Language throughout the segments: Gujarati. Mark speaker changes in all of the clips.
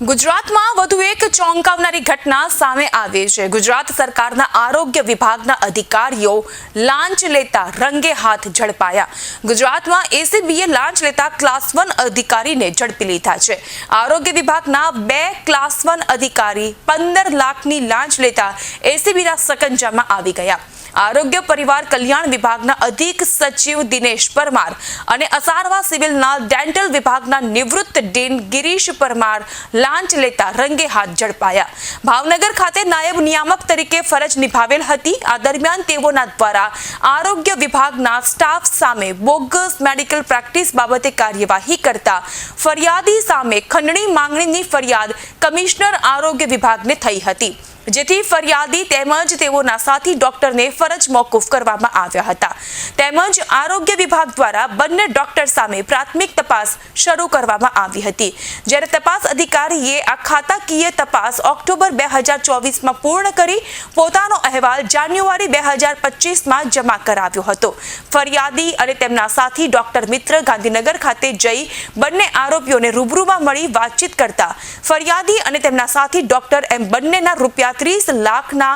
Speaker 1: ગુજરાતમાં વધુ એક ચોંકાવનારી ઘટના સામે આવી છે। ગુજરાત સરકારના આરોગ્ય વિભાગના અધિકારીઓ લાંચ લેતા રંગે હાથ ઝડપાયા। ગુજરાતમાં એસીબીએ લાંચ લેતા ક્લાસ 1 અધિકારીને ઝડપી લીધા છે। આરોગ્ય વિભાગના 2 ક્લાસ 1 અધિકારી 15 લાખની લાંચ લેતા એસીબીના સકંજામાં આવી ગયા। આરોગ્ય પરિવાર કલ્યાણ વિભાગના અધિક સચિવ દિનેશ પરમાર અને અસારવા સિવિલના ડેન્ટલ વિભાગના નિવૃત્ત ડીન ગિરીશ પરમાર લાંચ લેતા રંગે હાથ ઝડપાયા। ભાવનગર ખાતે નાયબ નિયામક તરીકે ફરજ નિભાવેલ હતી। આ દરમિયાન તેઓના દ્વારા આરોગ્ય વિભાગના સ્ટાફ સામે બોગસ મેડિકલ પ્રેક્ટિસ બાબતે કાર્યવાહી કરતા ફરિયાદી સામે ખંડણી માંગણીની ફરિયાદ કમિશનર આરોગ્ય વિભાગને થઈ હતી, જેથી ફરિયાદી તેમજ તેઓના સાથી ડોક્ટરને ફરજ મોકૂફ કરવામાં આવ્યા હતા। તેમજ આરોગ્ય વિભાગ દ્વારા બંને ડોક્ટર સામે પ્રાથમિક તપાસ શરૂ કરવામાં આવી હતી, જ્યારે તપાસ અધિકારીએ આ ખાતાકીય તપાસ ઓક્ટોબર 2024માં પૂર્ણ કરી પોતાનો અહેવાલ જાન્યુઆરી 2025માં જમા કરાવ્યો હતો। ફરિયાદી અને તેમના સાથી ડોક્ટર મિત્ર ગાંધીનગર ખાતે જઈ બંને આરોપીઓને રૂબરૂમાં મળી વાતચીત કરતા ફરિયાદી અને તેમના સાથી ડોક્ટર એમ બંનેના રૂપિયા 30 લાખના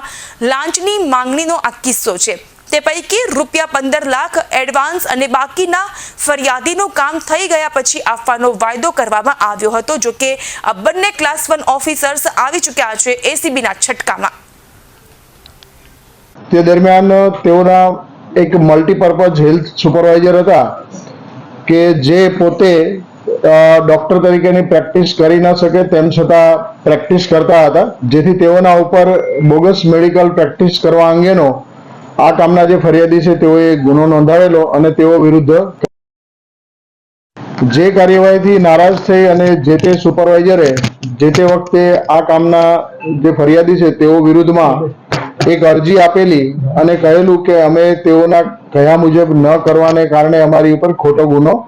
Speaker 1: લાંચની માંગણીનો આ કિસ્સો છે। તે પૈકી રૂપિયા 15 લાખ એડવાન્સ અને બાકીના ફરિયાદીનું કામ થઈ ગયા પછી આપવાનો વાયદો કરવામાં આવ્યો હતો। જો કે આ બંને ક્લાસ 1 ઓફિસર્સ આવી ચૂક્યા છે એસીબીના છટકામાં।
Speaker 2: તે દરમિયાન તેઓના એક મલ્ટીપર્પઝ હેલ્થ સુપરવાઇઝર હતા કે જે પોતે ડોક્ટર તરીકેની પ્રેક્ટિસ કરી ન શકે તેમ છતાં પ્રેક્ટિસ કરતા હતા, જેથી તેઓના ઉપર બોગસ મેડિકલ પ્રેક્ટિસ કરવા અંગેનો આ કામના જે ફરિયાદી છે તેઓએ ગુનો નોંધાવેલો અને તેઓ વિરુદ્ધ જે કાર્યવાહીથી નારાજ થઈ અને જે તે સુપરવાઇઝરે જે તે વખતે આ કામના જે ફરિયાદી છે તેઓ વિરુદ્ધમાં એક અરજી આપેલી અને કહેલું કે અમે તેઓના કહ્યા મુજબ ન કરવાને કારણે અમારી ઉપર ખોટો ગુનો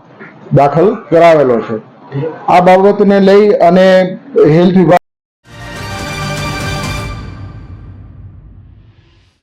Speaker 2: દાખલ કરાવેલો છે। આ બાબતને લઈ અને હેલ્થ વિભાગ